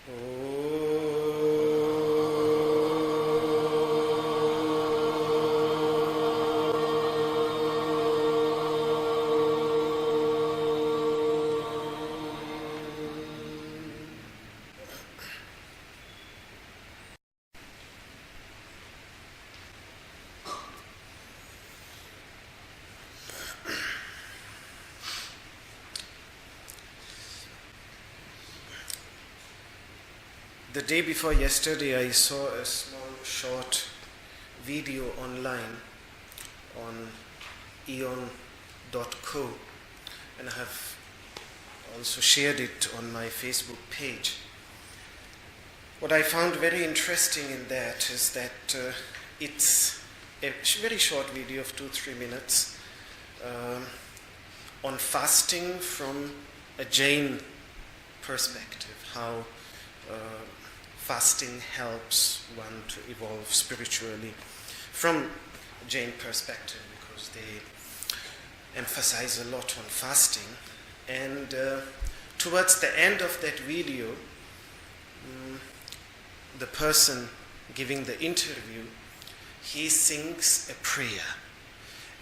The day before yesterday, I saw a small short video online on eon.co, and I have also shared it on my Facebook page. What I found very interesting in that is that it's a very short video of 2-3 minutes on fasting from a Jain perspective, how fasting helps one to evolve spiritually from a Jain perspective, because they emphasize a lot on fasting. And towards the end of that video, the person giving the interview, he sings a prayer.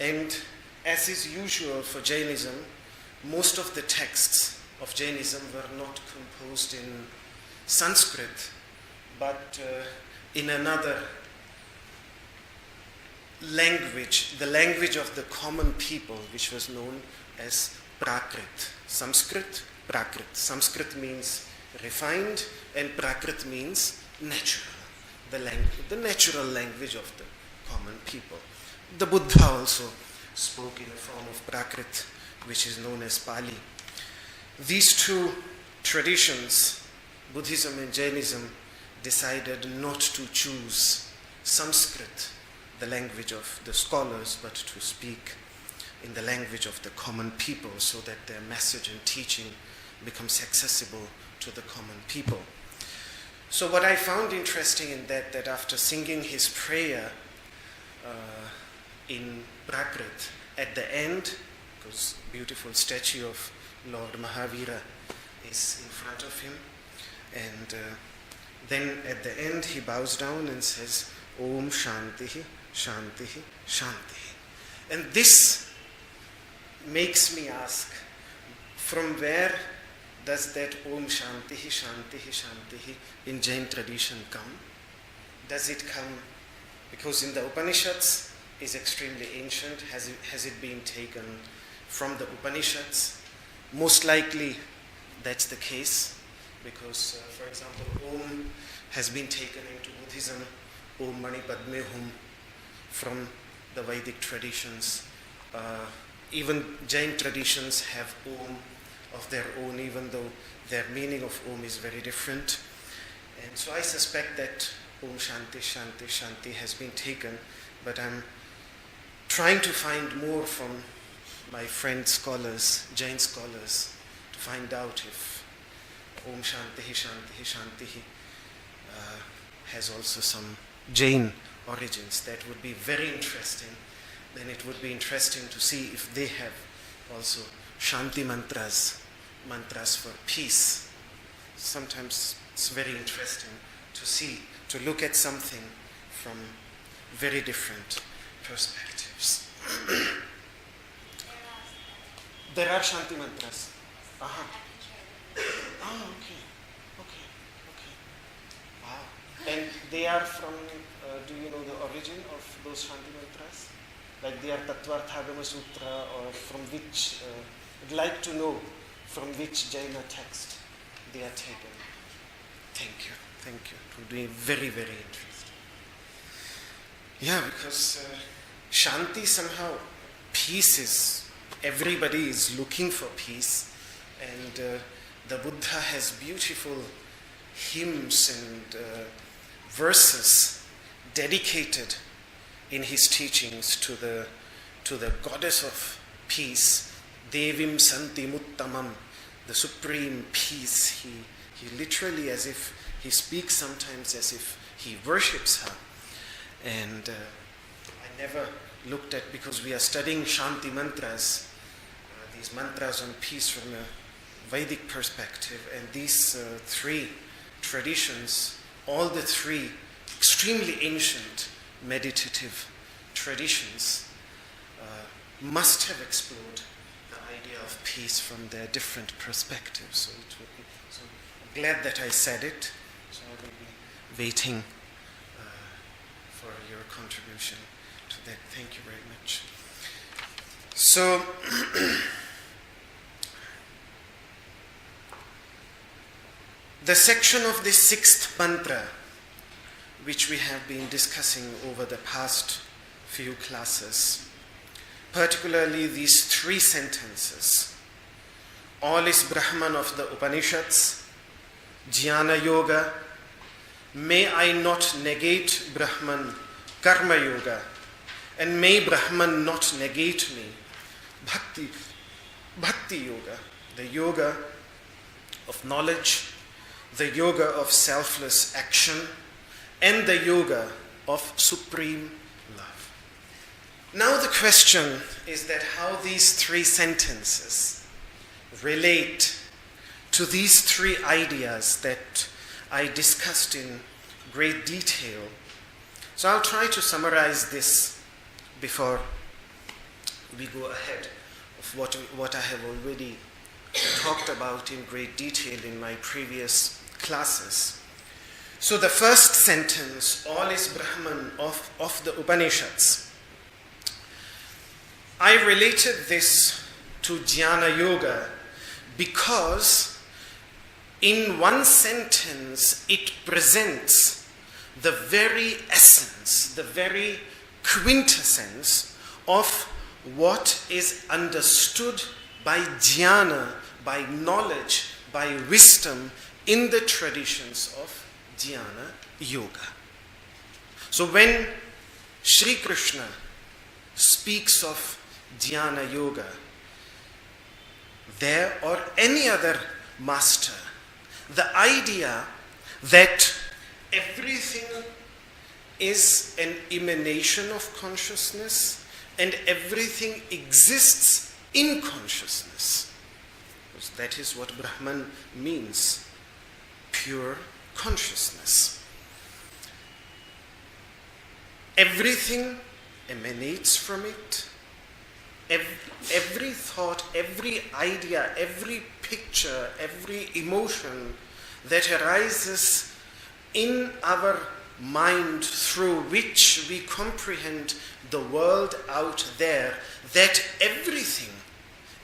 And as is usual for Jainism, most of the texts of Jainism were not composed in Sanskrit, but in another language, the language of the common people, which was known as Prakrit. Sanskrit, Prakrit. Sanskrit means refined, and Prakrit means natural, the natural language of the common people. The Buddha also spoke in a form of Prakrit, which is known as Pali. These two traditions, Buddhism and Jainism, decided not to choose Sanskrit, the language of the scholars, but to speak in the language of the common people, so that their message and teaching becomes accessible to the common people. So what I found interesting in that after singing his prayer in Prakrit, at the end, because beautiful statue of Lord Mahavira is in front of him, and then at the end he bows down and says, Om Śāntiḥ, Śāntiḥ, Śāntiḥ. And this makes me ask, from where does that Om Śāntiḥ, Śāntiḥ, Śāntiḥ in Jain tradition come? Does it come because in the Upanishads is extremely ancient? Has it been taken from the Upanishads? Most likely that's the case, because for example, Om has been taken into Buddhism, Om Mani Padme Hum, from the Vedic traditions. Even Jain traditions have Om of their own, even though their meaning of Om is very different. And so I suspect that Om Shanti, Shanti, Shanti has been taken, but I'm trying to find more from my friend scholars, Jain scholars, to find out if Om Shanti, Shanti, Shanti has also some Jain origins. That would be very interesting. Then it would be interesting to see if they have also Shanti mantras, mantras for peace. Sometimes it's very interesting to see, to look at something from very different perspectives. There are Shanti mantras. Uh-huh. Oh, okay. Wow. And they are from, do you know the origin of those Shanti mantras? Like they are Tattvarthagama Sutra, or from which, I'd like to know from which Jaina text they are taken. Thank you. It would be very, very interesting. Yeah, because Shanti somehow, peace is, everybody is looking for peace, and the Buddha has beautiful hymns and verses dedicated in his teachings to the goddess of peace, Devim Santi Muttamam, the supreme peace. He literally, as if he speaks sometimes as if he worships her. And I never looked at, because we are studying Shanti mantras, these mantras on peace from a Vedic perspective, and these three traditions, all the three extremely ancient meditative traditions, must have explored the idea of peace from their different perspectives. So I'm glad that I said it. So I will be waiting for your contribution to that. Thank you very much. So, the section of this sixth mantra, which we have been discussing over the past few classes, particularly these three sentences: all is Brahman of the Upanishads, jñāna yoga, may I not negate Brahman, karma yoga, and may Brahman not negate me, bhakti yoga, the yoga of knowledge, the yoga of selfless action, and the yoga of supreme love. Now the question is that how these three sentences relate to these three ideas that I discussed in great detail. So I'll try to summarize this before we go ahead of what I have already talked about in great detail in my previous classes. So the first sentence, all is Brahman of the Upanishads. I related this to jñāna yoga because in one sentence it presents the very essence, the very quintessence of what is understood by jñāna, by knowledge, by wisdom in the traditions of jñāna yoga. So when Sri Krishna speaks of jñāna yoga, there or any other master, the idea that everything is an emanation of consciousness and everything exists in consciousness. Because that is what Brahman means, pure consciousness. Everything emanates from it. Every thought, every idea, every picture, every emotion that arises in our mind through which we comprehend the world out there, that everything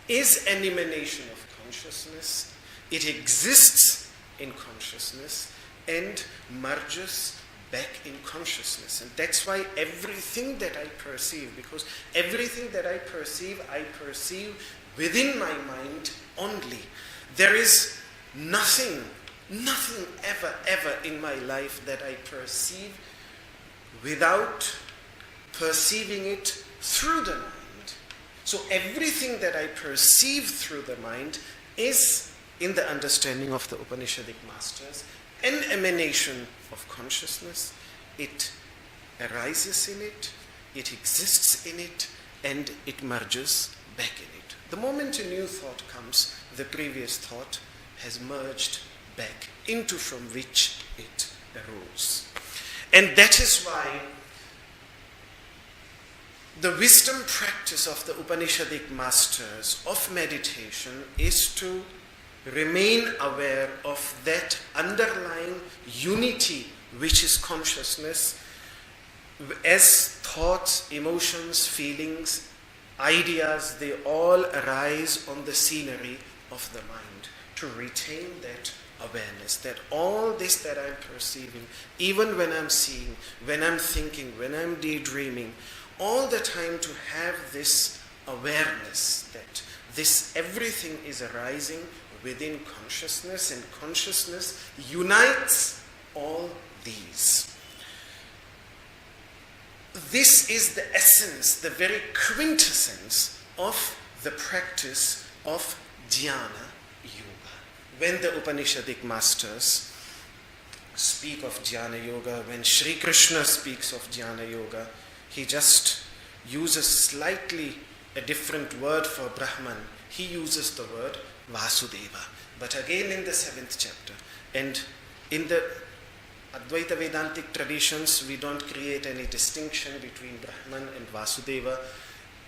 is an emanation of consciousness. It exists in consciousness and merges back in consciousness. And that's why everything that I perceive, because everything that I perceive within my mind only. There is nothing ever in my life that I perceive without perceiving it through the mind. So everything that I perceive through the mind is, in the understanding of the Upanishadic masters, an emanation of consciousness. It arises in it, it exists in it, and it merges back in it. The moment a new thought comes, the previous thought has merged back into from which it arose. And that is why the wisdom practice of the Upanishadic masters of meditation is to remain aware of that underlying unity which is consciousness, as thoughts, emotions, feelings, ideas, they all arise on the scenery of the mind, to retain that awareness, that all this that I'm perceiving, even when I'm seeing, when I'm thinking, when I'm daydreaming, all the time to have this awareness that this everything is arising within consciousness, and consciousness unites all these. This is the essence, the very quintessence of the practice of jñāna yoga. When the Upanishadic masters speak of jñāna yoga, when Sri Krishna speaks of jñāna yoga, he just uses slightly a different word for Brahman. He uses the word Vasudeva. But again in the 7th chapter, and In the Advaita Vedantic traditions, we don't create any distinction between Brahman and Vasudeva.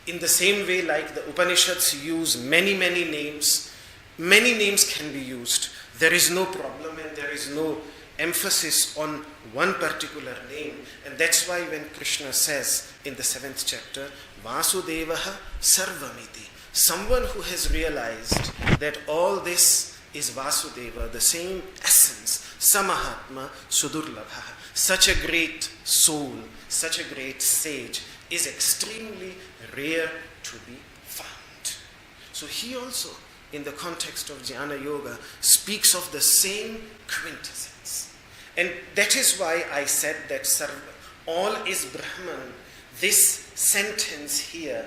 In the same way, like the Upanishads use many names can be used. There is no problem and there is no emphasis on one particular name. And that's why when Krishna says in the 7th chapter, Vasudevaha sarvamiti, someone who has realized that all this is Vasudeva, the same essence, samahatma sudurlabha, such a great soul, such a great sage, is extremely rare to be found. So he also, in the context of jnana yoga, speaks of the same quintessence. And that is why I said that all is Brahman. This sentence here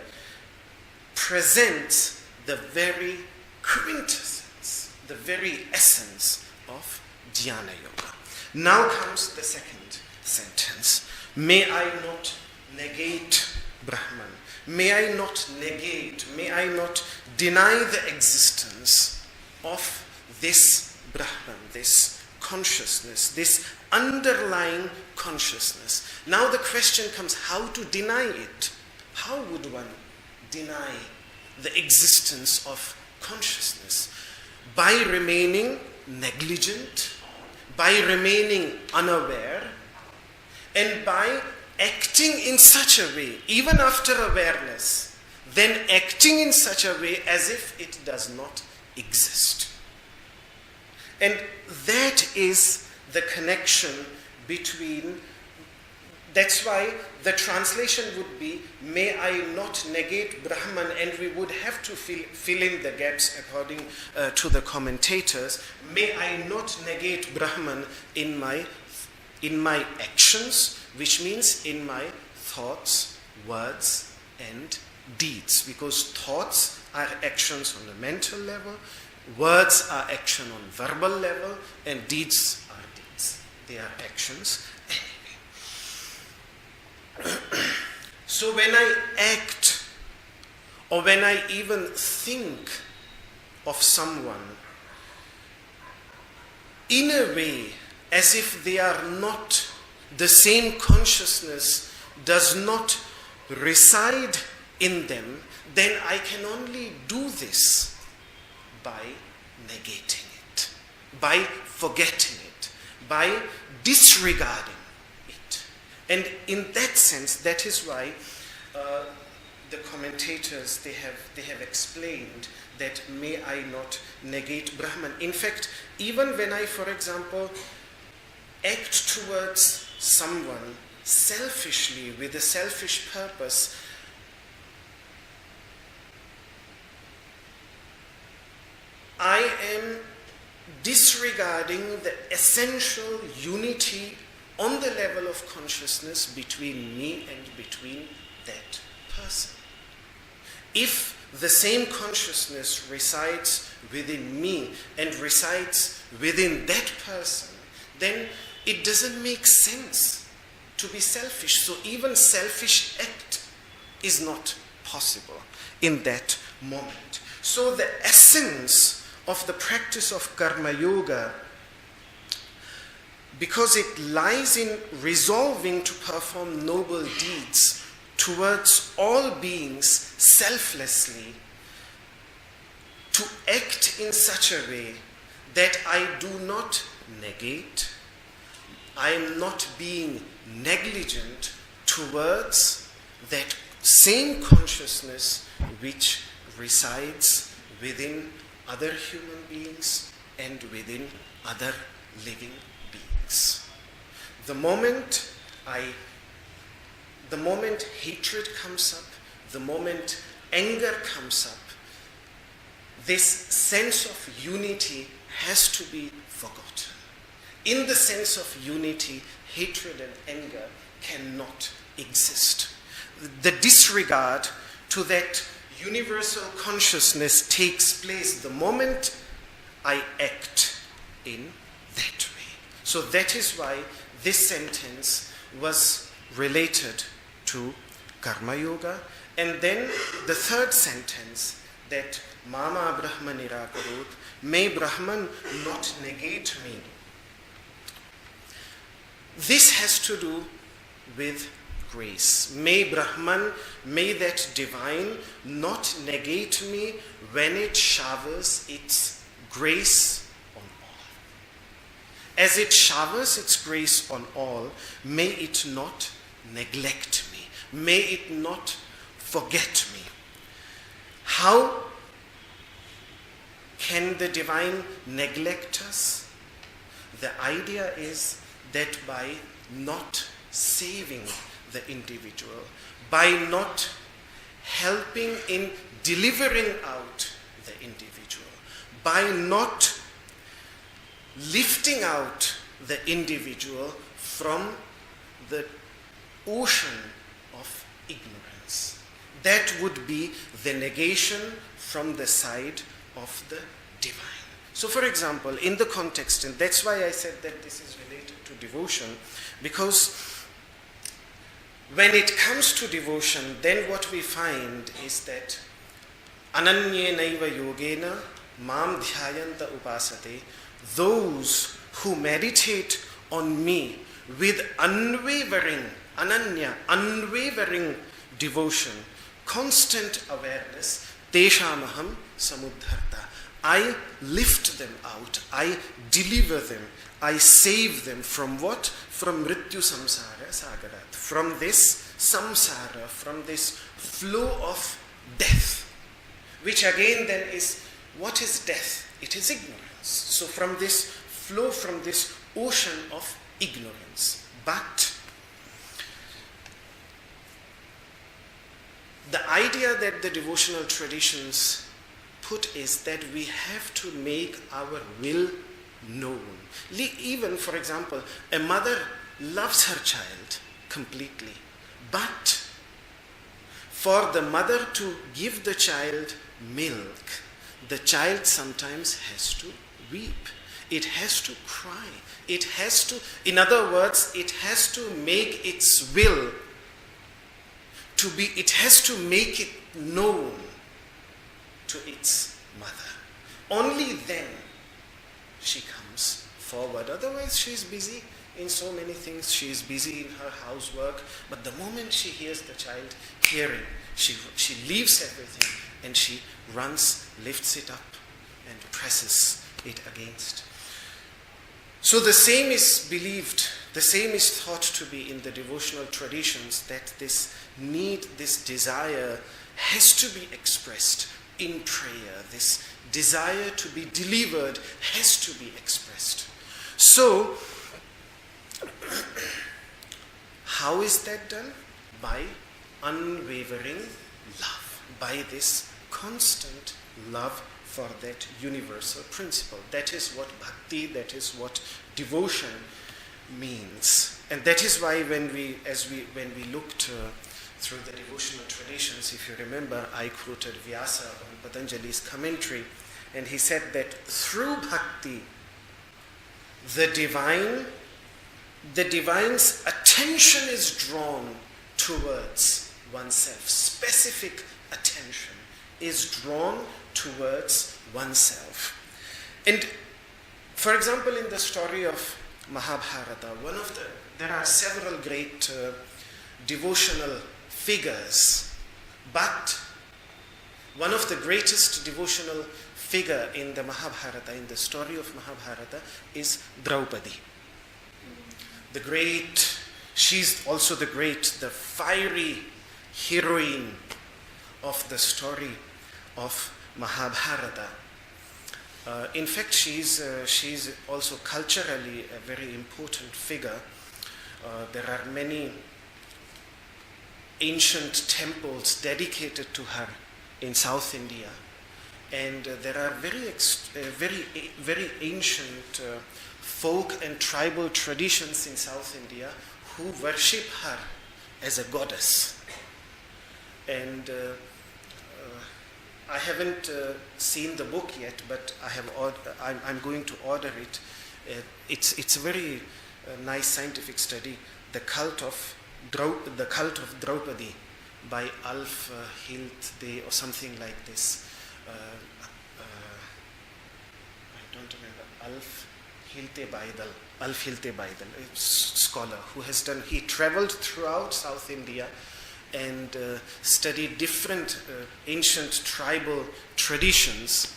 presents the very quintessence, the very essence of jnana yoga. Now comes the second sentence. May I not negate Brahman. May I not negate, may I not deny the existence of this Brahman, this consciousness, this underlying consciousness. Now the question comes, how to deny it? How would one deny the existence of consciousness? By remaining negligent, by remaining unaware, and by acting in such a way, even after awareness, then acting in such a way as if it does not exist. And that is the connection between, that's why the translation would be, may I not negate Brahman, and we would have to fill in the gaps according to the commentators. May I not negate Brahman in my actions, which means in my thoughts, words, and deeds. Because thoughts are actions on a mental level, words are action on verbal level, and deeds are deeds. They are actions anyway. So when I act, or when I even think of someone in a way as if they are not, the same consciousness does not reside in them, then I can only do this by negating it, by forgetting it, by disregarding it. And in that sense, that is why the commentators, they have explained that may I not negate Brahman. In fact, even when I, for example, act towards someone selfishly, with a selfish purpose, I am disregarding the essential unity on the level of consciousness between me and between that person. If the same consciousness resides within me and resides within that person, then it doesn't make sense to be selfish. So even selfish act is not possible in that moment. So the essence of the practice of karma yoga, because it lies in resolving to perform noble deeds towards all beings selflessly, to act in such a way that I do not negate, I am not being negligent towards that same consciousness which resides within other human beings and within other living beings. The moment hatred comes up, the moment anger comes up, this sense of unity has to be forgotten. In the sense of unity, hatred and anger cannot exist. The disregard to that universal consciousness takes place the moment I act in that way. So that is why this sentence was related to karma yoga. And then the third sentence, that mama brahma nirākarod, may Brahman not negate me. this has to do with grace. May Brahman, may that divine not negate me when it showers its grace on all. As it showers its grace on all, may it not neglect me. May it not forget me. How can the divine neglect us? The idea is that by not saving the individual, by not helping in delivering out the individual, by not lifting out the individual from the ocean of ignorance. That would be the negation from the side of the divine. So for example, in the context, and that's why I said that this is related to devotion, because when it comes to devotion, then what we find is that ananyenaiva yogena mam dhyayanta upasate, those who meditate on me with unwavering, unwavering devotion, constant awareness, teshamaham samudharta. I lift them out, I deliver them, I save them from what? From mrityu samsara sagarat, from this samsara, from this flow of death, which again then is, what is death? It is ignorance. So from this flow, from this ocean of ignorance. But the idea that the devotional traditions put is that we have to make our will known. Even, for example, a mother loves her child completely, but for the mother to give the child milk, the child sometimes has to weep. It has to cry. It has to, in other words, it has to make its will to be, it has to make it known to its mother. Only then she comes forward. Otherwise she is busy in so many things. She is busy in her housework. But the moment she hears the child hearing, she leaves everything and she runs, lifts it up and presses it against. So the same is believed, the same is thought to be in the devotional traditions, that this need, this desire has to be expressed in prayer. This desire to be delivered has to be expressed. So, how is that done? By unwavering love, by this constant love for that universal principle. That is what bhakti, that is what devotion means. And that is why when we looked through the devotional traditions, if you remember, I quoted Vyasa on Patanjali's commentary, and he said that through bhakti, the divine's attention is drawn towards oneself. Specific attention is drawn towards oneself. And for example, in the story of Mahabharata, there are several great devotional figures, but one of the greatest devotional figure in the Mahabharata, in the story of Mahabharata, is Draupadi. The great, she's also the fiery heroine of the story of Mahabharata. In fact, she's also culturally a very important figure. There are many ancient temples dedicated to her in South India, and there are very ancient folk and tribal traditions in South India who worship her as a goddess. And I haven't seen the book yet, but I'm going to order it. It's a very nice scientific study, The Cult of Draupadi by Alf Hilde or something like this. I don't remember. Alf Hilde Baidal, Alf Hilde Baidal, a scholar who he traveled throughout South India and studied different ancient tribal traditions.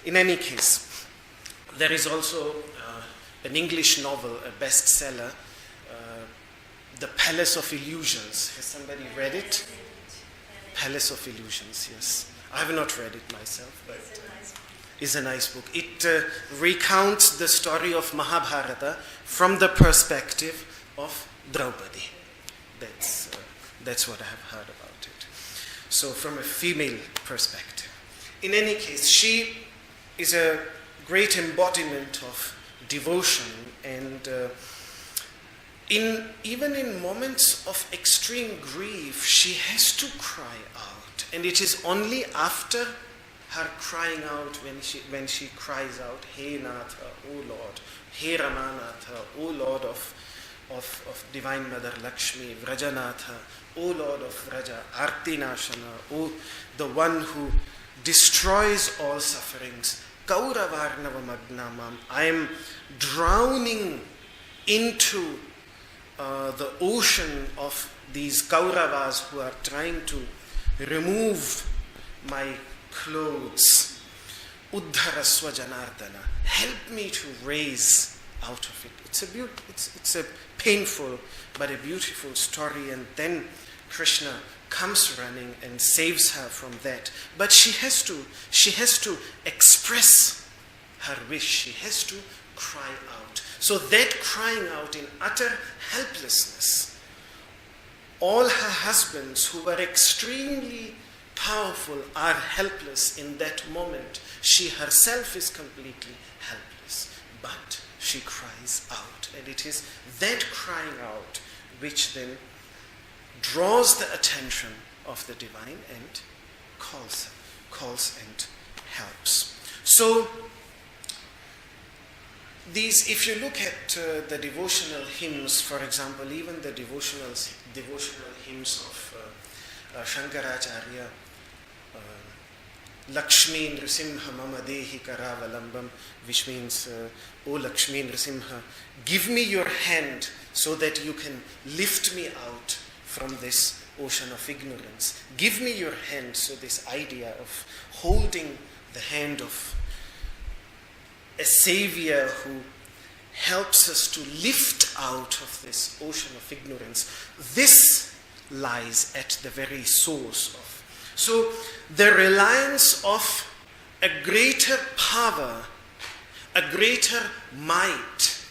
In any case, there is also an English novel, a bestseller, The Palace of Illusions. Has somebody read it? Palace of Illusions, yes. I have not read it myself, but it's a nice book. It recounts the story of Mahabharata from the perspective of Draupadi. That's what I have heard about it. So from a female perspective. In any case, she is a great embodiment of devotion, and even in moments of extreme grief, she has to cry out. And it is only after her crying out, when she cries out, He Natha, O Lord, He Ramanatha, O Lord of Divine Mother Lakshmi, Vrajanatha, O Lord of Vraja, Artinashana, O the one who destroys all sufferings, Kauravarnavamagnamam, I am drowning into the ocean of these Kauravas who are trying to remove my clothes. Uddharasva Janardana, help me to raise out of it. It's a painful but a beautiful story, and then Krishna comes running and saves her from that. But she has to express her wish. She has to cry out. So that crying out in utter helplessness, all her husbands who were extremely powerful are helpless in that moment. She herself is completely helpless, but she cries out, and it is that crying out which then draws the attention of the divine and calls and helps. So these, if you look at the devotional hymns, for example, even the devotional hymns of Shankaracharya, Lakshmi Nrisimha Mama Dehi Karavalambam, which means, O Lakshmi Nrisimha, give me your hand so that you can lift me out from this ocean of ignorance. Give me your hand. So this idea of holding the hand of a savior who helps us to lift out of this ocean of ignorance, this lies at the very source of. So the reliance of a greater power, a greater might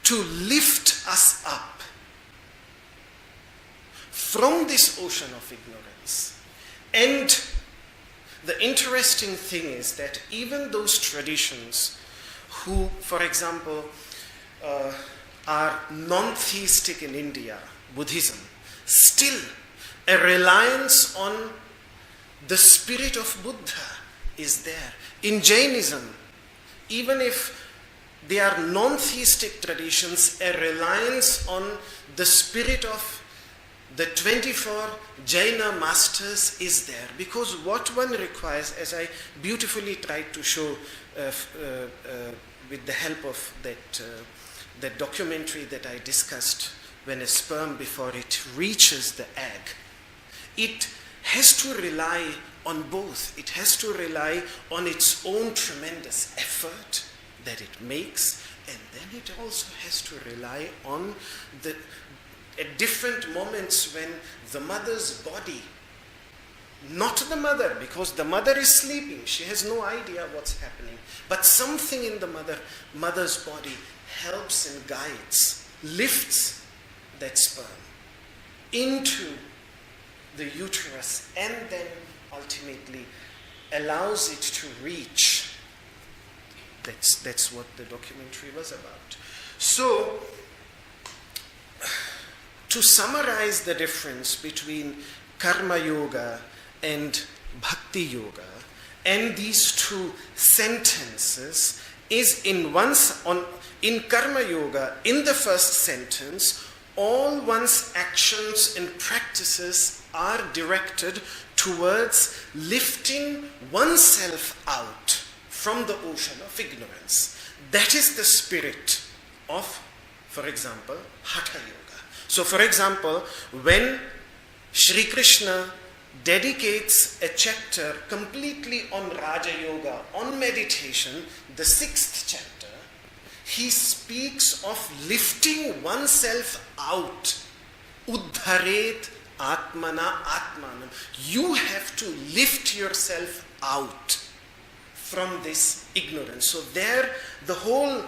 to lift us up from this ocean of ignorance. And the interesting thing is that even those traditions who, for example, are non-theistic in India, Buddhism, still a reliance on the spirit of Buddha is there. In Jainism, even if they are non-theistic traditions, a reliance on the spirit of the 24 Jaina masters is there, because what one requires, as I beautifully tried to show with the help of that documentary that I discussed, when a sperm, before it reaches the egg, it has to rely on both. It has to rely on its own tremendous effort that it makes, and then it also has to rely on at different moments when the mother's body, not the mother, because the mother is sleeping, she has no idea what's happening, but something in the mother's body helps and guides, lifts that sperm into the uterus, and then ultimately allows it to reach. That's what the documentary was about. So, to summarize the difference between karma yoga and bhakti yoga, and these two sentences is in karma yoga, in the first sentence, all one's actions and practices are directed towards lifting oneself out from the ocean of ignorance. that is the spirit of, for example, Hatha Yoga. So, for example, when Sri Krishna dedicates a chapter completely on Raja Yoga, on meditation, the 6th chapter, he speaks of lifting oneself out. Uddharet ātmana ātmanam. You have to lift yourself out from this ignorance. So there, the whole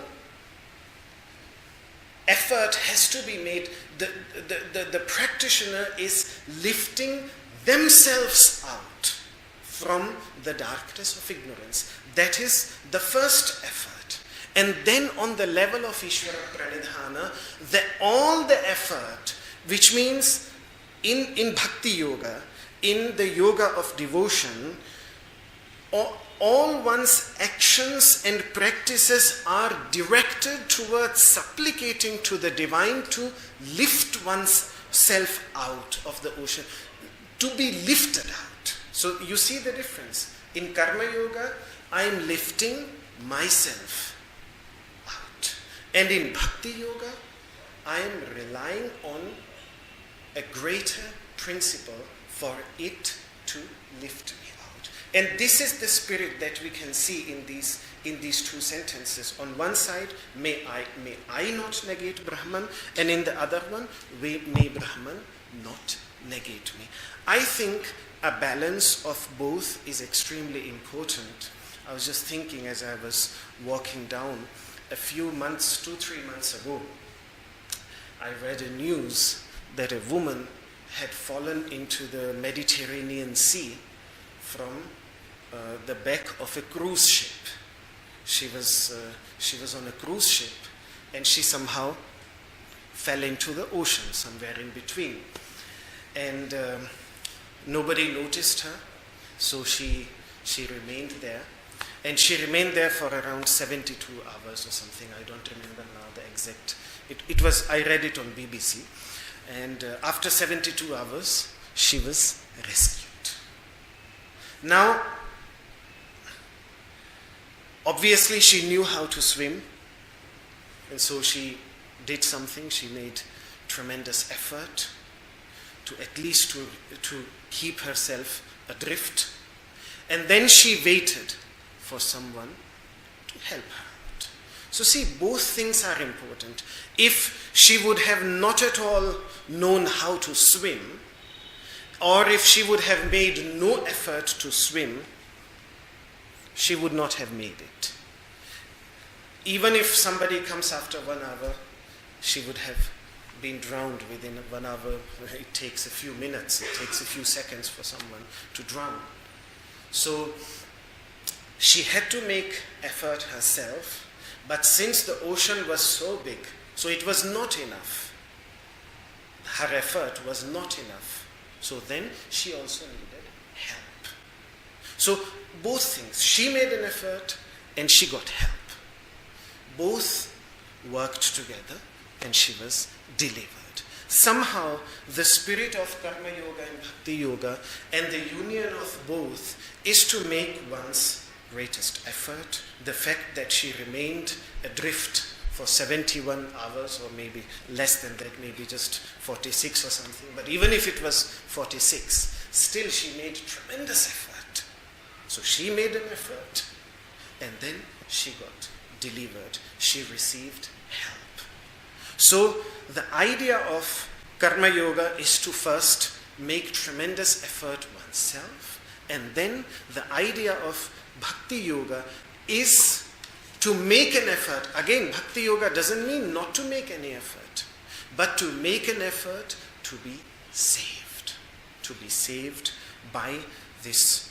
effort has to be made. The practitioner is lifting themselves out from the darkness of ignorance. That is the first effort. And then on the level of Ishvara Pranidhana, all the effort, which means in Bhakti Yoga, in the yoga of devotion, all one's actions and practices are directed towards supplicating to the divine to lift one's self out of the ocean, to be lifted out. So you see the difference. In Karma Yoga, I am lifting myself out. And in Bhakti Yoga, I am relying on a greater principle for it to lift me out. And this is the spirit that we can see in these two sentences. On one side, may I not negate Brahman, and in the other one, may Brahman not negate me. I think a balance of both is extremely important. I was just thinking as I was walking down a few months, 2-3 months ago, I read a news that a woman had fallen into the Mediterranean Sea from the back of a cruise ship. She was on a cruise ship, and she somehow fell into the ocean, somewhere in between. And nobody noticed her, so she remained there. And she remained there for around 72 hours or something. I don't remember now the exact. I read it on BBC. And after 72 hours, she was rescued. Now, obviously she knew how to swim, and so she did something. She made tremendous effort to at least to keep herself adrift. And then she waited for someone to help her out. So see, both things are important. If she would have not at all known how to swim, or if she would have made no effort to swim, she would not have made it. Even if somebody comes after 1 hour, she would have been drowned within 1 hour. It takes a few minutes, it takes a few seconds for someone to drown. So she had to make effort herself, but since the ocean was so big, so it was not enough. Her effort was not enough. So then she also needed help. So both things, she made an effort and she got help. Both worked together and she was delivered. Somehow the spirit of Karma Yoga and Bhakti Yoga and the union of both is to make one's greatest effort. The fact that she remained adrift for 71 hours, or maybe less than that, maybe just 46 or something, but even if it was 46, still she made tremendous effort. So she made an effort, and then she got delivered. She received help. So the idea of Karma Yoga is to first make tremendous effort oneself, and then the idea of Bhakti Yoga is to make an effort. Again, Bhakti Yoga doesn't mean not to make any effort, but to make an effort to be saved. To be saved by this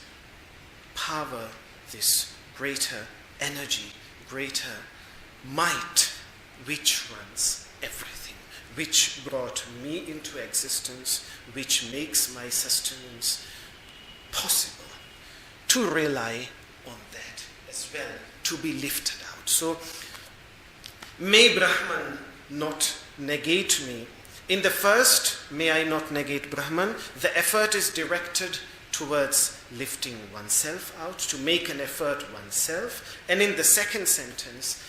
power, this greater energy, greater might, which runs everything, which brought me into existence, which makes my sustenance possible. To rely on that as well, to be lifted out. So, may Brahman not negate me. In the first, may I not negate Brahman, the effort is directed towards lifting oneself out, to make an effort oneself. And in the second sentence,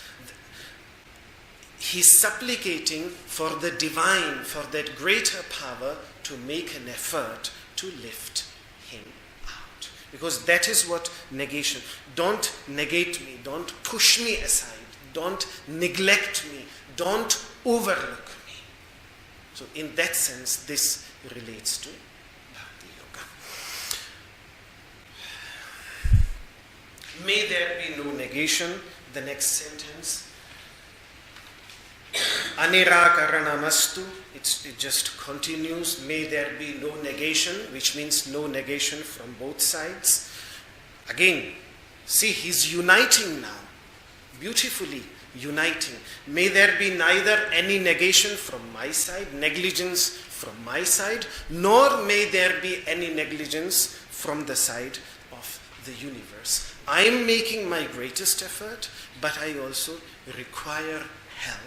he's supplicating for the divine, for that greater power to make an effort to lift him out. Because that is what negation. Don't negate me, don't push me aside, don't neglect me, don't overlook me. So in that sense, this relates to bhakti yoga. May there be no negation. The next sentence, anirākaraṇam astu. It just continues. May there be no negation, which means no negation from both sides. Again, see, he's uniting now, beautifully uniting. May there be neither any negation from my side, negligence from my side, nor may there be any negligence from the side of the universe. I am making my greatest effort, but I also require help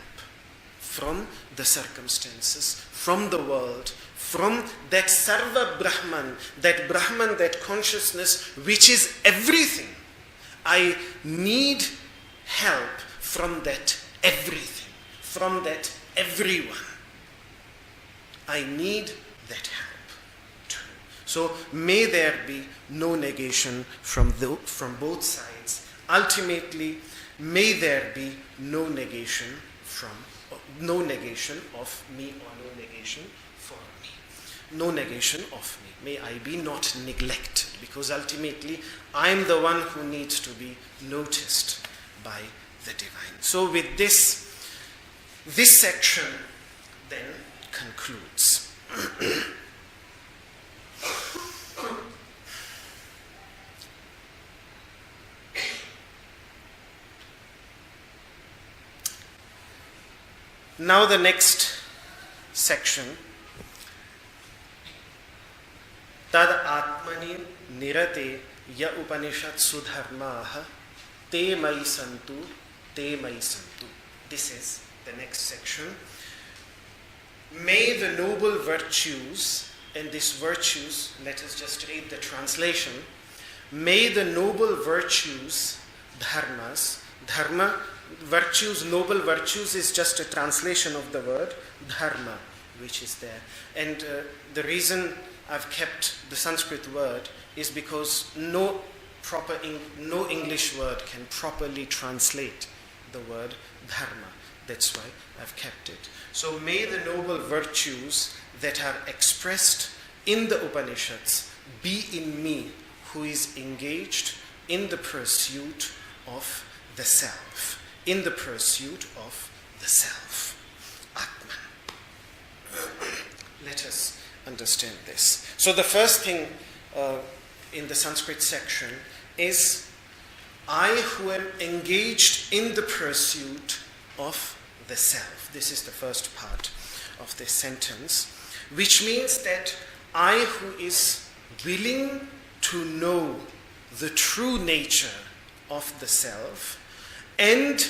from the circumstances, from the world, from that sarva brahman, that consciousness which is everything. I need help from that everything, from that everyone. I need that help too. So may there be no negation from both sides. Ultimately, may there be no negation of me, or no negation for me. No negation of me. May I be not neglected, because ultimately I am the one who needs to be noticed by the divine. So with this section then concludes. Now the next section, tad ātmani nirate ya upanishatsu dharmās te mayi santu, te mayi santu. This is the next section. May the noble virtues, and these virtues, let us just read the translation. May the noble virtues, dharmas, dharma, virtues, noble virtues is just a translation of the word dharma, which is there. And the reason I've kept the Sanskrit word is because no English word can properly translate the word dharma. That's why I've kept it. So may the noble virtues that are expressed in the Upanishads be in me, who is engaged in the pursuit of the self. In the pursuit of the self. Atman. Let us understand this. So the first thing in the Sanskrit section is, I who am engaged in the pursuit of the self. This is the first part of this sentence, which means that I who is willing to know the true nature of the self and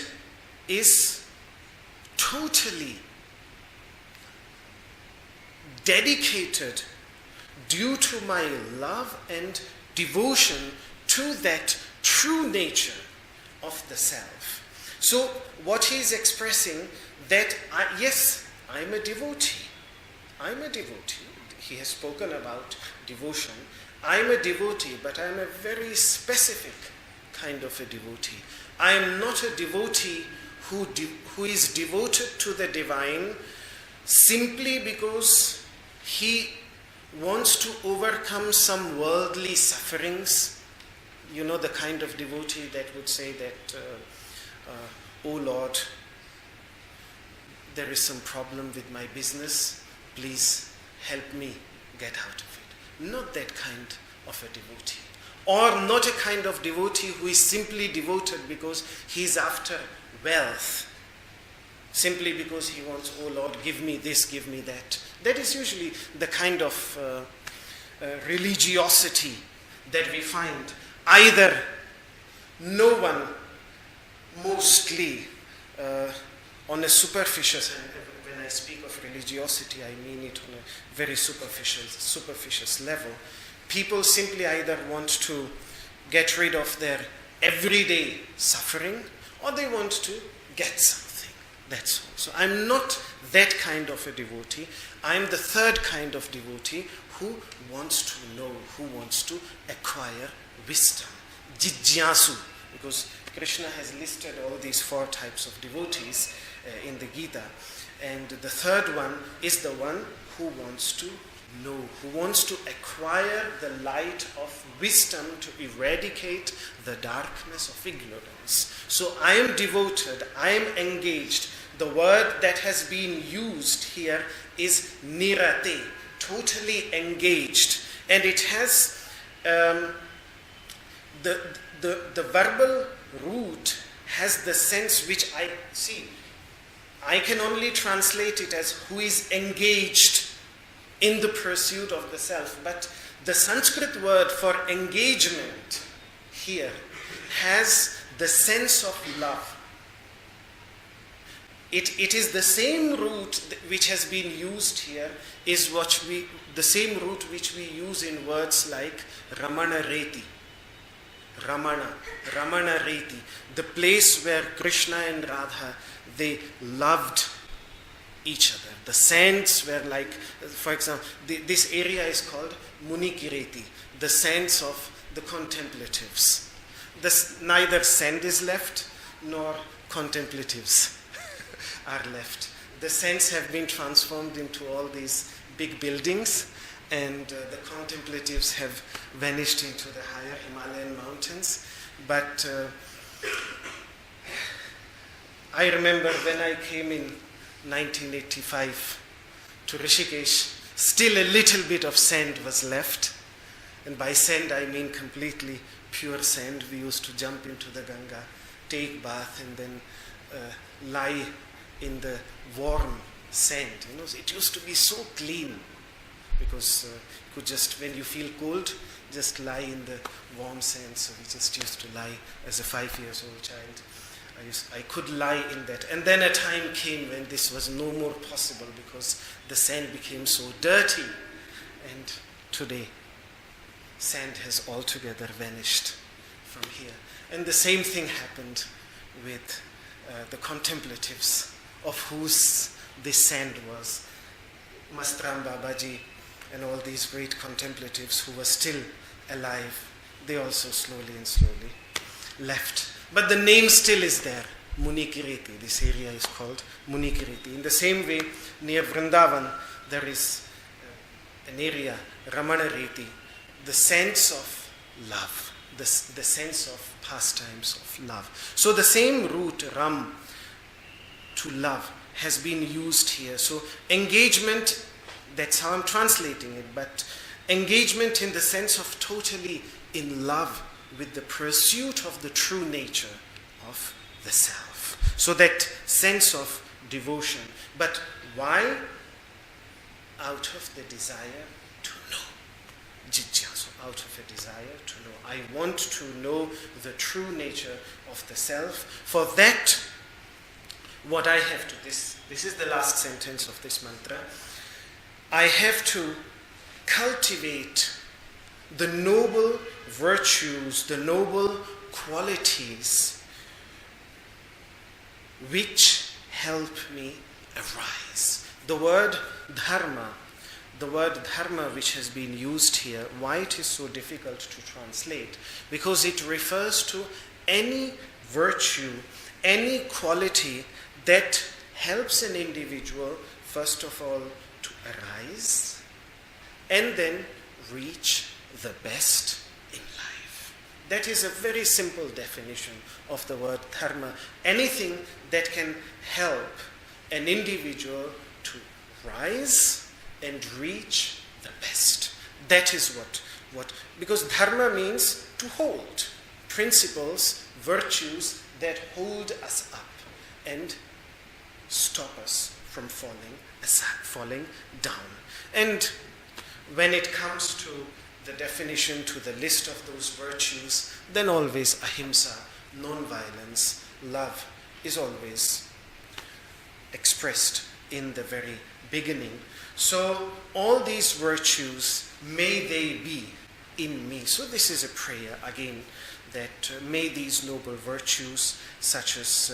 is totally dedicated due to my love and devotion to that true nature of the self. So what he is expressing, that yes, I'm a devotee. I'm a devotee. He has spoken about devotion. I'm a devotee, but I'm a very specific kind of a devotee. I am not a devotee who is devoted to the divine simply because he wants to overcome some worldly sufferings. You know, the kind of devotee that would say that, oh Lord, there is some problem with my business, please help me get out of it. Not that kind of a devotee. Or not a kind of devotee who is simply devoted because he is after wealth, simply because he wants, oh Lord, give me this, give me that. That is usually the kind of religiosity that we find. Either no one, mostly on a superficial, when I speak of religiosity, I mean it on a very superficial level. people simply either want to get rid of their everyday suffering, or they want to get something. That's all. So I'm not that kind of a devotee. I'm the third kind of devotee who wants to know, who wants to acquire wisdom. Jñāsu, because Krishna has listed all these 4 types of devotees in the Gita. And the third one is the one who wants to know, who wants to acquire the light of wisdom to eradicate the darkness of ignorance. So I am devoted, I am engaged. The word that has been used here is nirate, totally engaged. And it has the verbal root has the sense which I see. I can only translate it as who is engaged in the pursuit of the self. But the Sanskrit word for engagement here has the sense of love. It is the same root which has been used here, is the same root which we use in words like Ramana Reti. Ramana Reti, the place where Krishna and Radha, they loved each other. The sands were like, for example, this area is called Munikireti, the sands of the contemplatives. Neither sand is left, nor contemplatives are left. The sands have been transformed into all these big buildings, and the contemplatives have vanished into the higher Himalayan mountains. But I remember when I came in 1985 to Rishikesh, still a little bit of sand was left. And by sand I mean completely pure sand. We used to jump into the Ganga, take bath, and then lie in the warm sand. It used to be so clean, because you could just, when you feel cold, just lie in the warm sand. So we just used to lie as a 5-year-old child. I could lie in that. And then a time came when this was no more possible, because the sand became so dirty. And today, sand has altogether vanished from here. And the same thing happened with the contemplatives, of whose this sand was. Mastram Babaji and all these great contemplatives who were still alive, they also slowly and slowly left. But the name still is there, Munikireti. This area is called Munikireti. In the same way, near Vrindavan, there is an area, Ramanareti, the sense of love, the sense of pastimes of love. So the same root, Ram, to love, has been used here. So engagement, that's how I'm translating it, but engagement in the sense of totally in love with the pursuit of the true nature of the self. So that sense of devotion. But why? Out of the desire to know. Jijñāsu, out of a desire to know. I want to know the true nature of the self. For that, what I have to, this is the last sentence of this mantra, I have to cultivate the noble virtues, the noble qualities which help me arise. The word dharma which has been used here, why it is so difficult to translate? Because it refers to any virtue, any quality that helps an individual, first of all, to arise and then reach the best in life. That is a very simple definition of the word dharma. Anything that can help an individual to rise and reach the best. That is what because dharma means to hold. Principles, virtues that hold us up and stop us from falling down. And when it comes to the definition, to the list of those virtues, then always ahimsa, non-violence, love is always expressed in the very beginning. So all these virtues, may they be in me. So this is a prayer again, that may these noble virtues, such as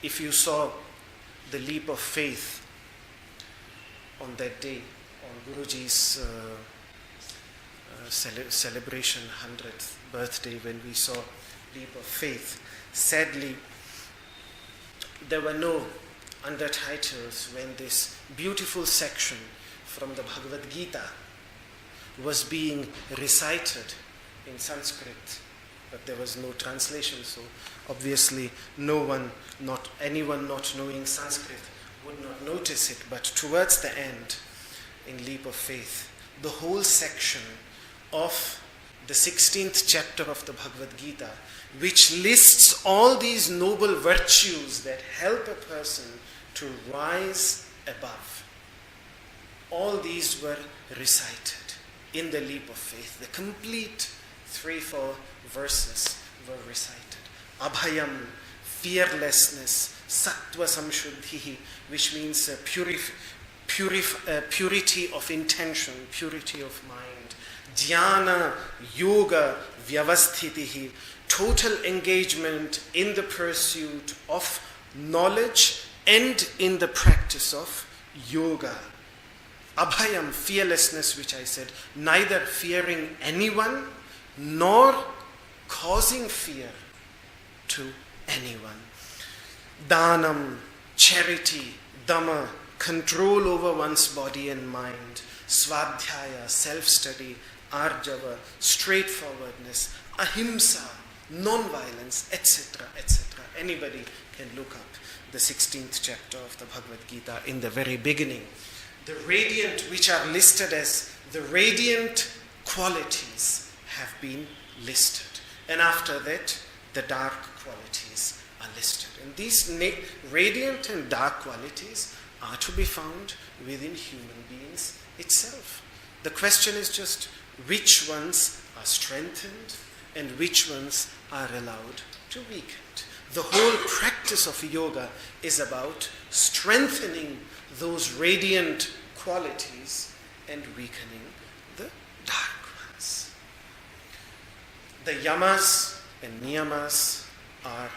if you saw the leap of faith on that day, on Guruji's celebration 100th birthday, when we saw leap of faith, sadly there were no undertitles when this beautiful section from the Bhagavad Gita was being recited in Sanskrit, but there was no translation, so obviously anyone not knowing Sanskrit would not notice it. But towards the end, in Leap of Faith, the whole section of the 16th chapter of the Bhagavad Gita, which lists all these noble virtues that help a person to rise above, all these were recited in the Leap of Faith. The complete 3-4 verses were recited. Abhayam, fearlessness, sattva samshuddhi, which means purity of intention, purity of mind. Jnāna, yoga, vyavasthitihi, total engagement in the pursuit of knowledge and in the practice of yoga. Abhayam, fearlessness, which I said, neither fearing anyone nor causing fear to anyone. Dhanam, charity. Dhamma, control over one's body and mind. Svadhyaya, self-study. Arjava, straightforwardness. Ahimsa, non-violence, etc., etc. Anybody can look up the 16th chapter of the Bhagavad Gita in the very beginning. The radiant, which are listed as the radiant qualities, have been listed. And after that, the dark qualities are listed. And these radiant and dark qualities are to be found within human beings itself. The question is just which ones are strengthened and which ones are allowed to weaken. The whole practice of yoga is about strengthening those radiant qualities and weakening the dark ones. The yamas and niyamas are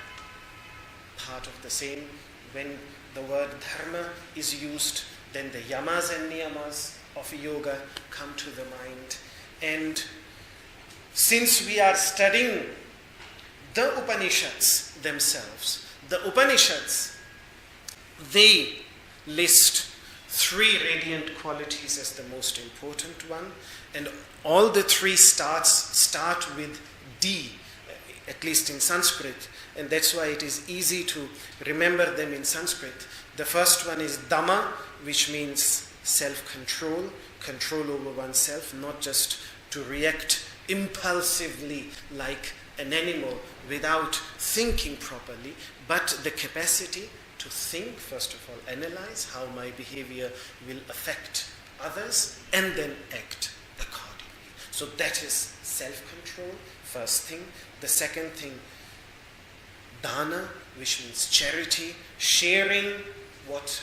part of the same. When the word dharma is used, then the yamas and niyamas of yoga come to the mind. And since we are studying the Upanishads themselves, the Upanishads, they list 3 radiant qualities as the most important one, and all the 3 start with D, at least in Sanskrit, and that's why it is easy to remember them in Sanskrit. The first one is Dhamma, which means self-control, control over oneself, not just to react impulsively like an animal without thinking properly, but the capacity to think, first of all, analyze how my behavior will affect others, and then act accordingly. So that is self-control, first thing. The second thing, dana, which means charity, sharing what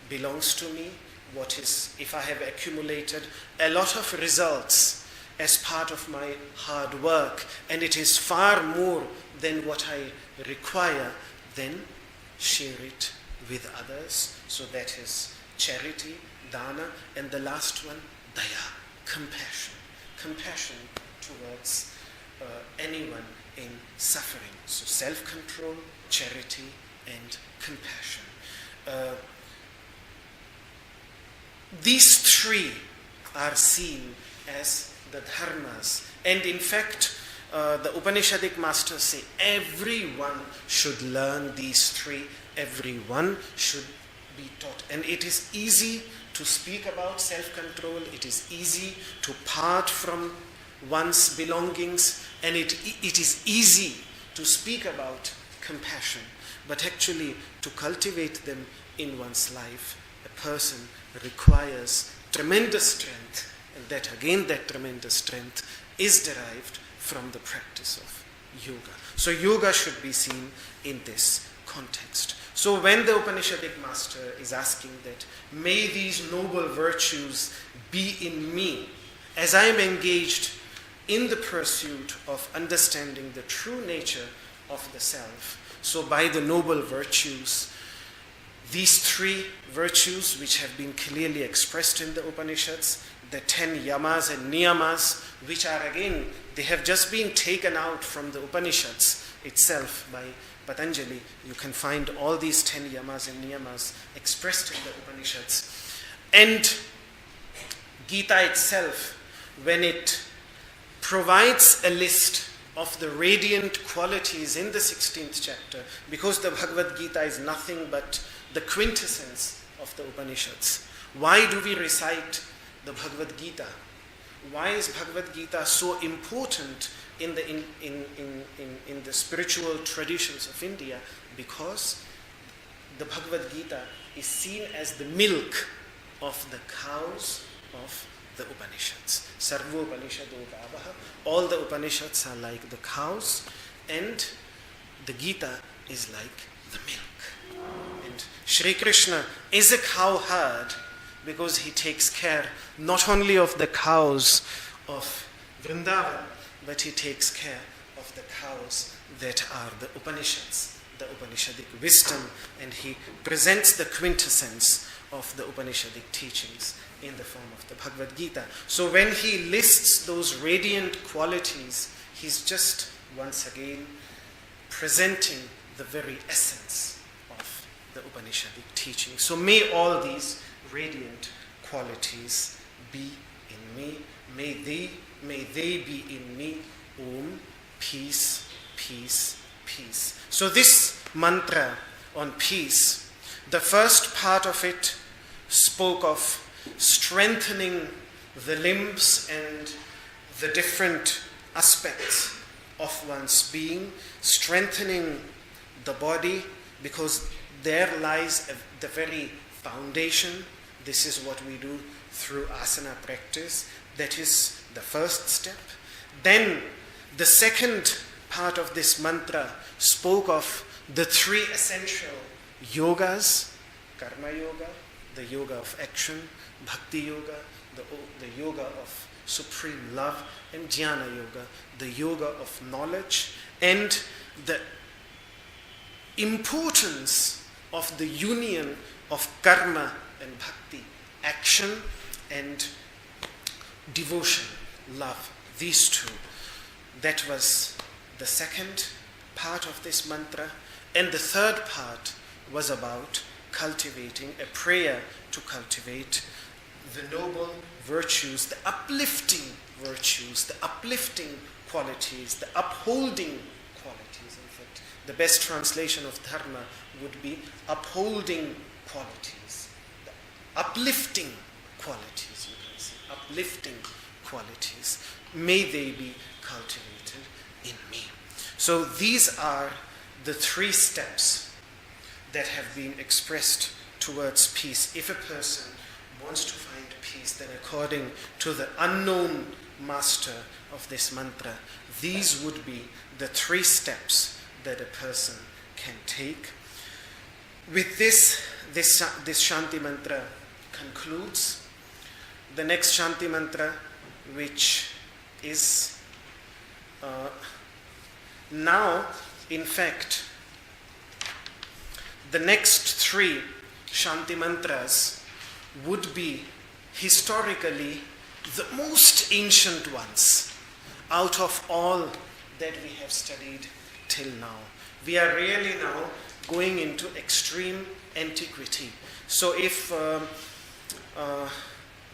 belongs to me, what is, if I have accumulated a lot of results as part of my hard work, and it is far more than what I require, then share it with others. So that is charity, dana, and the last one, daya, compassion. Compassion towards anyone in suffering. So self-control, charity, and compassion. These 3 are seen as the dharmas. And in fact, the Upanishadic masters say everyone should learn these 3. Everyone should be taught. And it is easy to speak about self-control. It is easy to part from one's belongings. And it is easy to speak about compassion. But actually, to cultivate them in one's life, a person requires tremendous strength. And that tremendous strength is derived from the practice of yoga. So yoga should be seen in this context. So when the Upanishadic master is asking that, may these noble virtues be in me, as I am engaged in the pursuit of understanding the true nature of the self, so by the noble virtues, these three virtues which have been clearly expressed in the Upanishads, the 10 yamas and niyamas, which are again, they have just been taken out from the Upanishads itself by Patanjali. You can find all these 10 yamas and niyamas expressed in the Upanishads. And Gita itself, when it provides a list of the radiant qualities in the 16th chapter, because the Bhagavad Gita is nothing but the quintessence of the Upanishads. Why do we recite the Bhagavad Gita? Why is Bhagavad Gita so important in the spiritual traditions of India? Because the Bhagavad Gita is seen as the milk of the cows of the Upanishads. Sarvaṁ Upanishado Gavaha. All the Upanishads are like the cows, and the Gita is like the milk. And Shri Krishna is a cow herd because he takes care not only of the cows of Vrindavan, but he takes care of the cows that are the Upanishads, the Upanishadic wisdom, and he presents the quintessence of the Upanishadic teachings in the form of the Bhagavad Gita. So when he lists those radiant qualities, he's just once again presenting the very essence of the Upanishadic teaching. So may all these radiant qualities be in me. May they be in me. Om, peace, peace, peace. So this mantra on peace, the first part of it spoke of strengthening the limbs and the different aspects of one's being, strengthening the body, because there lies the very foundation. This is what we do through asana practice. That is the first step. Then the second part of this mantra spoke of the three essential yogas: karma yoga, the yoga of action; bhakti yoga, the yoga of supreme love; and jñāna yoga, the yoga of knowledge, and the importance of the union of karma and bhakti, action and devotion, love, these two. That was the second part of this mantra. And the third part was about cultivating, a prayer to cultivate the noble virtues, the uplifting virtues, the uplifting qualities, the upholding qualities. In fact, the best translation of dharma would be upholding qualities, the uplifting qualities, you can say, uplifting qualities. May they be cultivated in me. So these are the three steps that have been expressed towards peace. If a person wants to find peace, then according to the unknown master of this mantra, these would be the three steps that a person can take. With this Śānti Mantra concludes. The next Śānti Mantra, which is now, in fact, the next three Śānti Mantras would be historically the most ancient ones out of all that we have studied till now. We are really now going into extreme antiquity. So if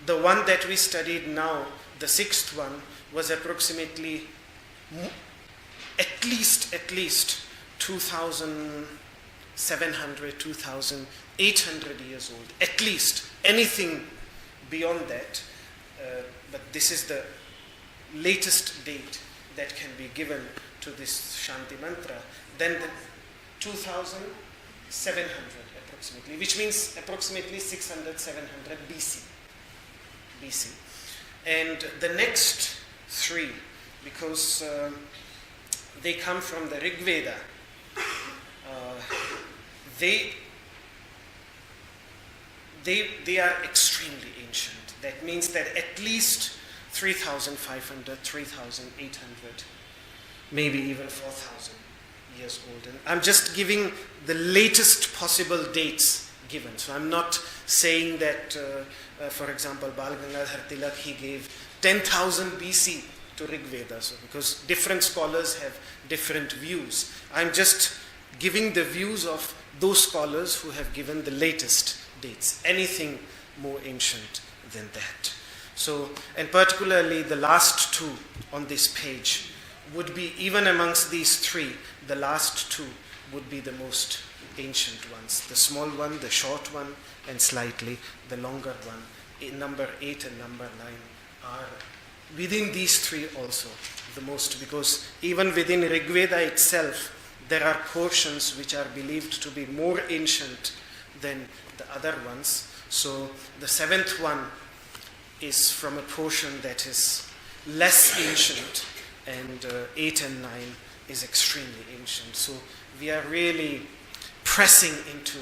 the one that we studied now, the sixth one, was approximately at least 2,700, 2,800 years old. At least. Anything beyond that. But this is the latest date that can be given to this Śānti Mantra. Then the 2,700 approximately, which means approximately 600, 700 BC. And the next three, because they come from the Rig Veda, they are extremely ancient. That means that at least 3,500, 3,800, maybe even 4,000 years old. And I'm just giving the latest possible dates given. So I'm not saying that, for example, Bal Gangadhar Tilak, he gave 10,000 BC to Rig Veda, so because different scholars have different views. I'm just giving the views of those scholars who have given the latest dates, anything more ancient than that. So, and particularly the last two on this page would be, even amongst these three, the last two would be the most ancient ones. The small one, the short one, and slightly the longer one, number 8 and number 9, are within these three also the most, because even within Rig Veda itself, there are portions which are believed to be more ancient than the other ones. So the 7th one is from a portion that is less ancient, and 8 and 9 is extremely ancient. So we are really pressing into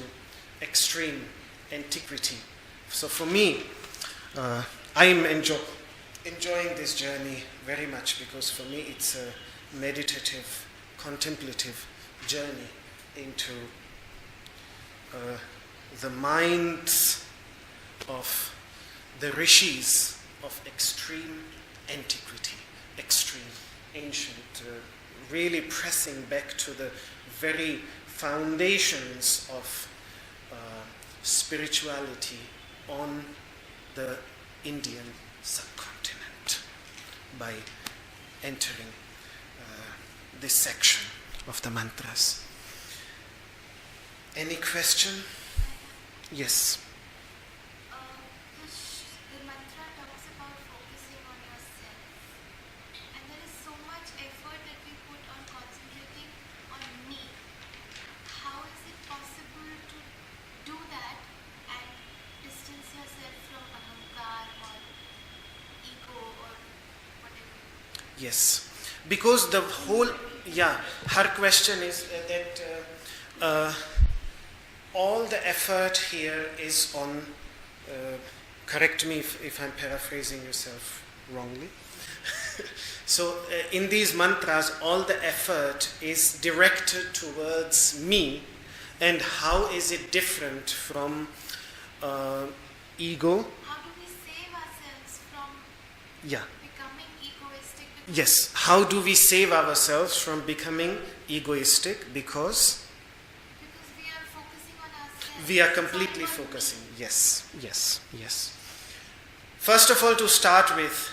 extreme antiquity. So for me, I'm enjoying this journey very much, because for me it's a meditative, contemplative journey into the minds of the rishis of extreme antiquity, extreme ancient, really pressing back to the very foundations of spirituality on the Indian subcontinent by entering this section of the mantras. Any question? Yes. The mantra talks about focusing on yourself, and there is so much effort that we put on concentrating on me. How is it possible to do that and distance yourself from ahankar or ego or whatever? Yes. Because the whole, her question is that all the effort here is on, correct me if I'm paraphrasing yourself wrongly. So in these mantras, all the effort is directed towards me, and how is it different from ego? How do we save ourselves from becoming egoistic? Yes, how do we save ourselves from becoming egoistic? Because we are focusing on ourselves. we are completely focusing. Yes. First of all, to start with,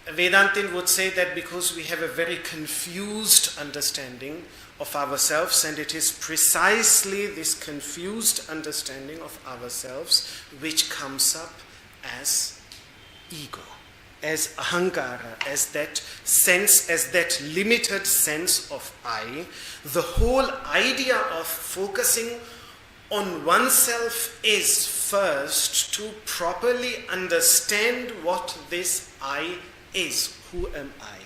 Vedantin would say that because we have a very confused understanding of ourselves, and it is precisely this confused understanding of ourselves which comes up as ego, as ahankara, as that sense, as that limited sense of I. The whole idea of focusing on oneself is first to properly understand what this I is. Who am I?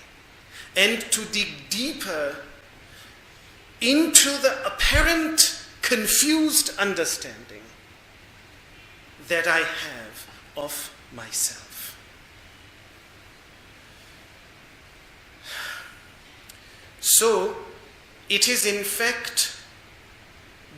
And to dig deeper into the apparent confused understanding that I have of myself. So, it is in fact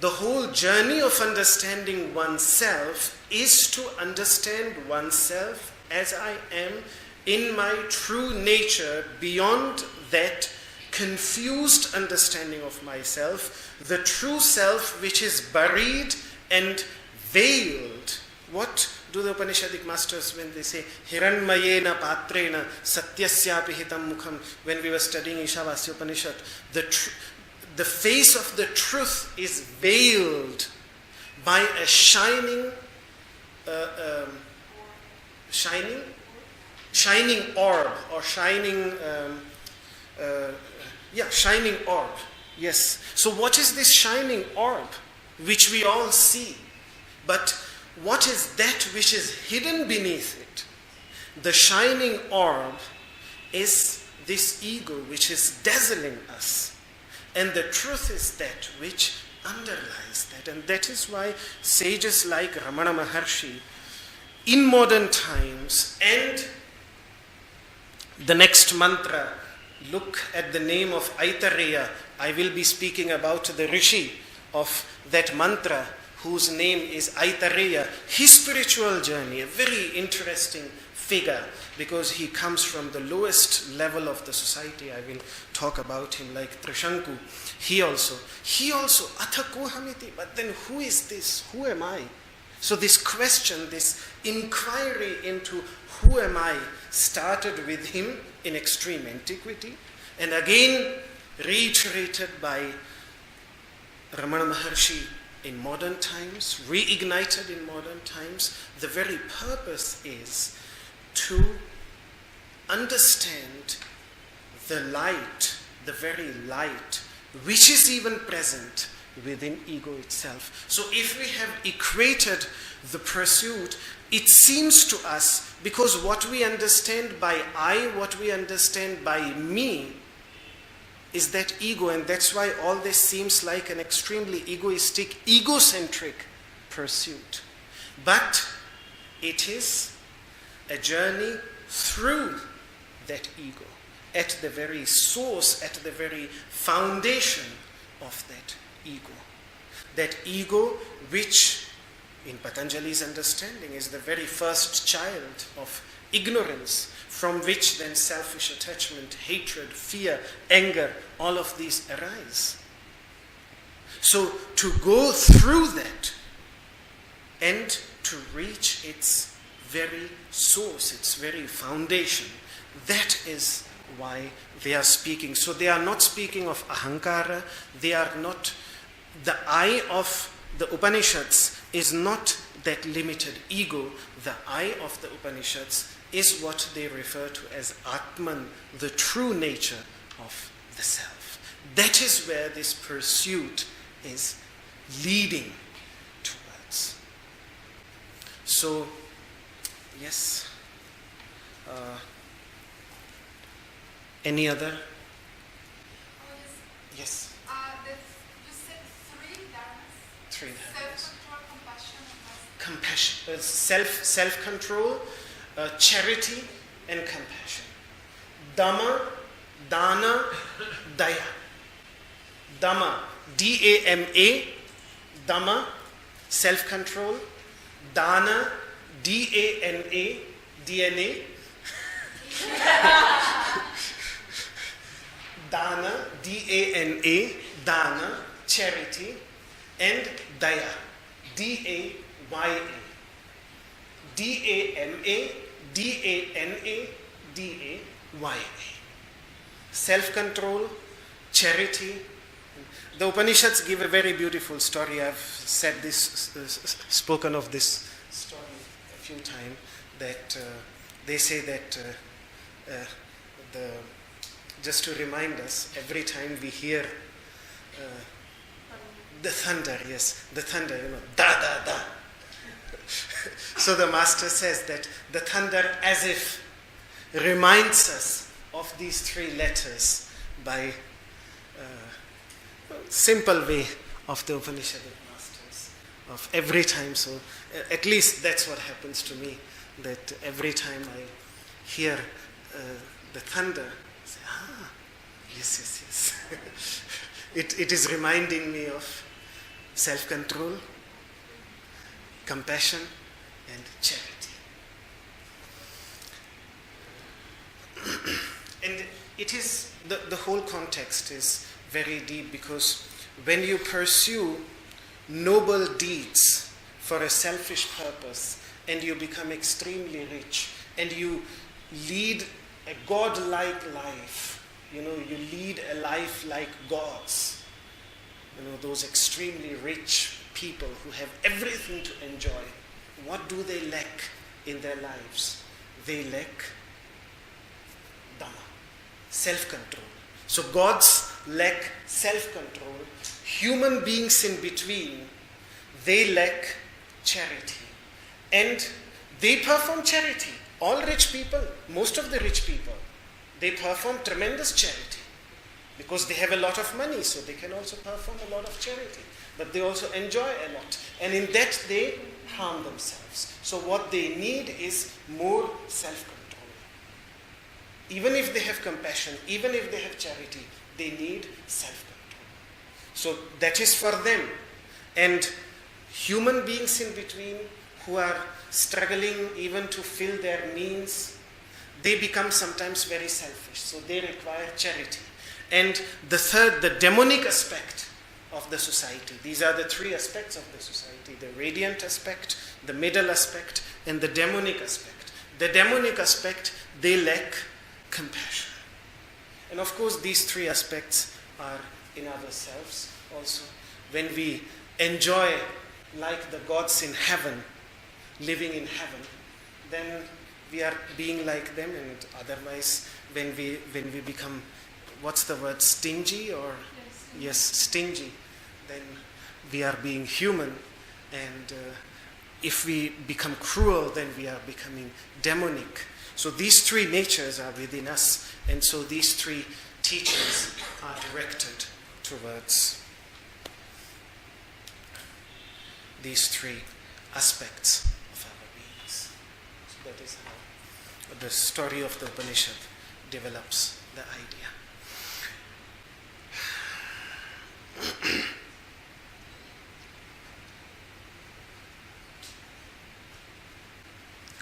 the whole journey of understanding oneself is to understand oneself as I am in my true nature, beyond that confused understanding of myself, the true self which is buried and veiled. What do the Upanishadic masters, when they say hiranmayena patrena satyasyapi hitam mukham, when we were studying Ishavasya Upanishad, the face of the truth is veiled by a shining orb, or shining orb. Yes. So what is this shining orb which we all see? But what is that which is hidden beneath it? The shining orb is this ego which is dazzling us. And the truth is that which underlies that. And that is why sages like Ramana Maharshi, in modern times, and the next mantra, look at the name of Aitareya. I will be speaking about the rishi of that mantra, whose name is Aitareya. His spiritual journey, a very interesting figure, because he comes from the lowest level of the society. I will talk about him like Trishanku. He also, Athakohamiti, but then who is this? Who am I? So this question, this inquiry into who am I, started with him in extreme antiquity, and again reiterated by Ramana Maharshi in modern times, reignited in modern times. The very purpose is to understand the light, the very light, which is even present within ego itself. So if we have equated the pursuit, it seems to us, because what we understand by I, what we understand by me, is that ego, and that's why all this seems like an extremely egoistic, egocentric pursuit. But it is a journey through that ego, at the very source, at the very foundation of that ego. That ego which, in Patanjali's understanding, is the very first child of ignorance, from which then selfish attachment, hatred, fear, anger, all of these arise. So to go through that and to reach its very source, its very foundation, that is why they are speaking. So they are not speaking of ahankara, they are not, the I of the Upanishads is not that limited ego. The I of the Upanishads is what they refer to as ātmani, the true nature of the self. That is where this pursuit is leading towards. So, yes. Any other? Yes. You said three dharmas. Three dharmas. Self-control, compassion, Self-control, charity, and compassion. Dhamma, dana, daya. Dhamma, D-A-M-A, Dhamma, self-control. Dana, D-A-N-A, DNA. Dana, D-A-N-A, dana, charity, and daya, D-A-Y-A. D-A-M-A, D-A-N-A, D-A-Y-A. Self-control, charity. The Upanishads give a very beautiful story. I've said this, spoken of this story a few times, that they say that just to remind us, every time we hear the thunder, yes, the thunder, da, da, da. So the master says that the thunder as if reminds us of these three letters by simple way of the Upanishad masters, of every time. So at least that's what happens to me, that every time I hear the thunder, I say, yes. It is reminding me of self-control, compassion, and charity. And it is, the whole context is very deep, because when you pursue noble deeds for a selfish purpose, and you become extremely rich, and you lead a God-like life, you lead a life like gods, those extremely rich people who have everything to enjoy, what do they lack in their lives? They lack Dhamma, self-control. So gods lack self-control. Human beings in between, they lack charity. And they perform charity. All rich people, most of the rich people, they perform tremendous charity because they have a lot of money, so they can also perform a lot of charity. but they also enjoy a lot. And in that they harm themselves. So what they need is more self-control. Even if they have compassion, even if they have charity, they need self-control. So that is for them. And human beings in between who are struggling even to fill their means, they become sometimes very selfish. So they require charity. And the third, the demonic aspect of the society. These are the three aspects of the society: the radiant aspect, the middle aspect, and the demonic aspect. The demonic aspect, they lack compassion. And of course, these three aspects are in ourselves also. When we enjoy like the gods in heaven, living in heaven, then we are being like them. And otherwise, when we become, what's the word, stingy or yes, stingy, then we are being human. And if we become cruel, then we are becoming demonic. So these three natures are within us, and so these three teachings are directed towards these three aspects of our beings. So that is how the story of the Upanishad develops the idea.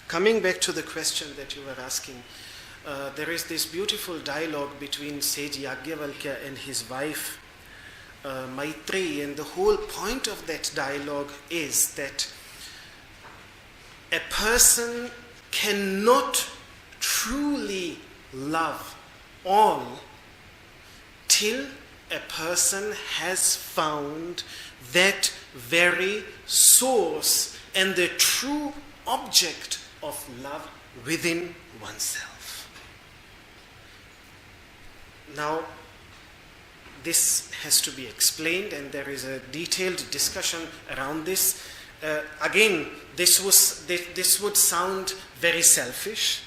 Coming back to the question that you were asking, there is this beautiful dialogue between sage Yajnavalkya and his wife Maitreyi, and the whole point of that dialogue is that a person cannot truly love all till a person has found that very source and the true object of love within oneself. Now, this has to be explained, and there is a detailed discussion around this. Again, this would sound very selfish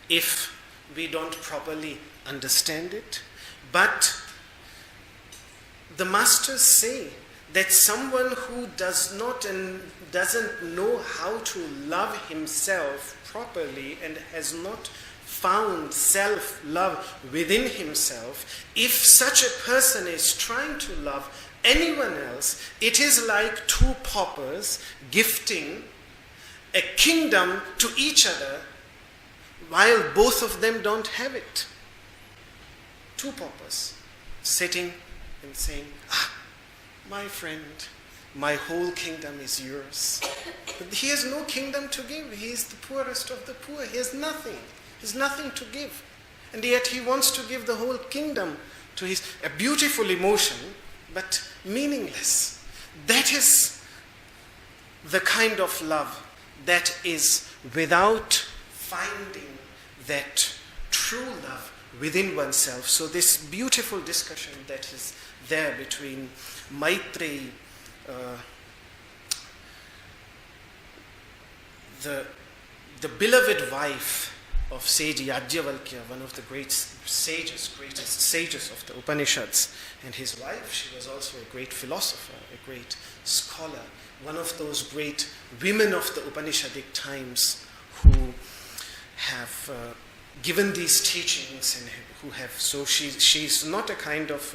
if we don't properly understand it. But the masters say that someone who does not and doesn't know how to love himself properly and has not found self-love within himself, if such a person is trying to love anyone else, it is like two paupers gifting a kingdom to each other while both of them don't have it. Two paupers sitting and saying, my friend, my whole kingdom is yours. But he has no kingdom to give. He is the poorest of the poor. He has nothing. He has nothing to give. And yet he wants to give the whole kingdom to a beautiful emotion, but meaningless. That is the kind of love that is without finding that true love within oneself. So this beautiful discussion that is there between Maitreyi, the beloved wife of sage Yajnavalkya, one of the greatest sages of the Upanishads, and his wife, she was also a great philosopher, a great scholar, one of those great women of the Upanishadic times who have given these teachings and who have, so she's not a kind of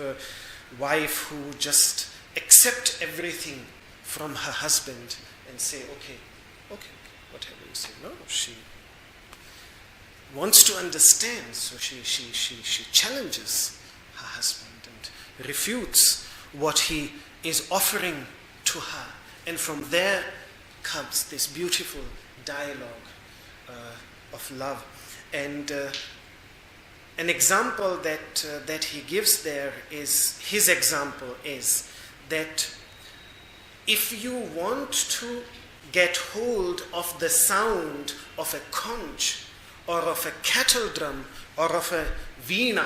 wife who just accept everything from her husband and say, okay, whatever you say. No, she wants to understand, so she challenges her husband and refutes what he is offering to her. And from there comes this beautiful dialogue of love. And an example that he gives there is, his example is that if you want to get hold of the sound of a conch or of a kettle drum or of a veena,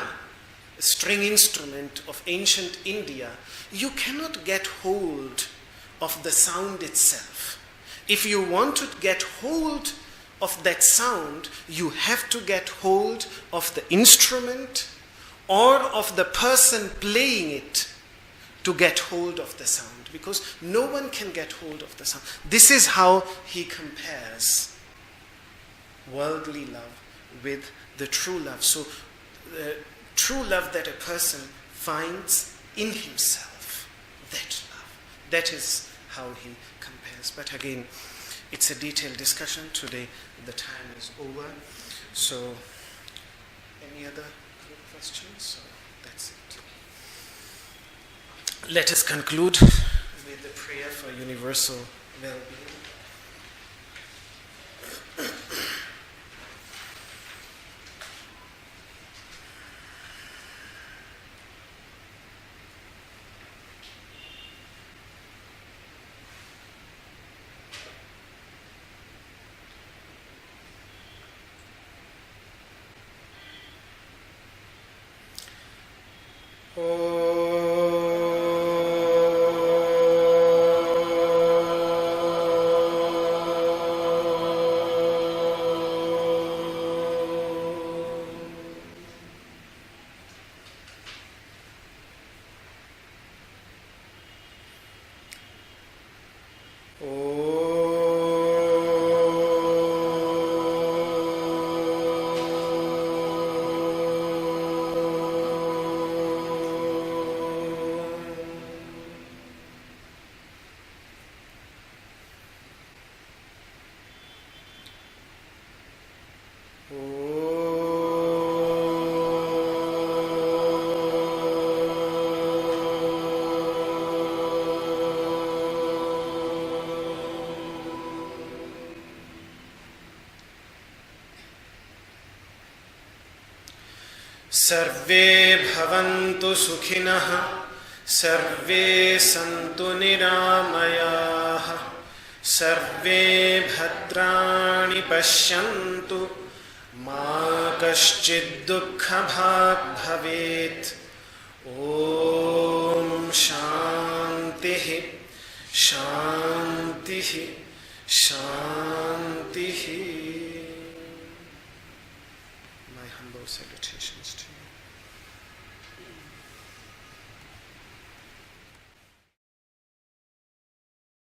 a string instrument of ancient India, you cannot get hold of the sound itself. If you want to get hold of that sound, you have to get hold of the instrument or of the person playing it to get hold of the sound, because no one can get hold of the sound. This is how he compares worldly love with the true love. So the true love that a person finds in himself, that love, that is how he compares. But again, it's a detailed discussion. Today the time is over. So any other questions? So that's it. Let us conclude with the prayer for universal well-being. सर्वे भवन्तु सुखिनः सर्वे सन्तु निरामयाः सर्वे भद्राणि पश्यन्तु मा कश्चित् दुःखभाग् भवेत् ॐ शान्तिः शान्तिः शान्तिः. My humble salutations to you.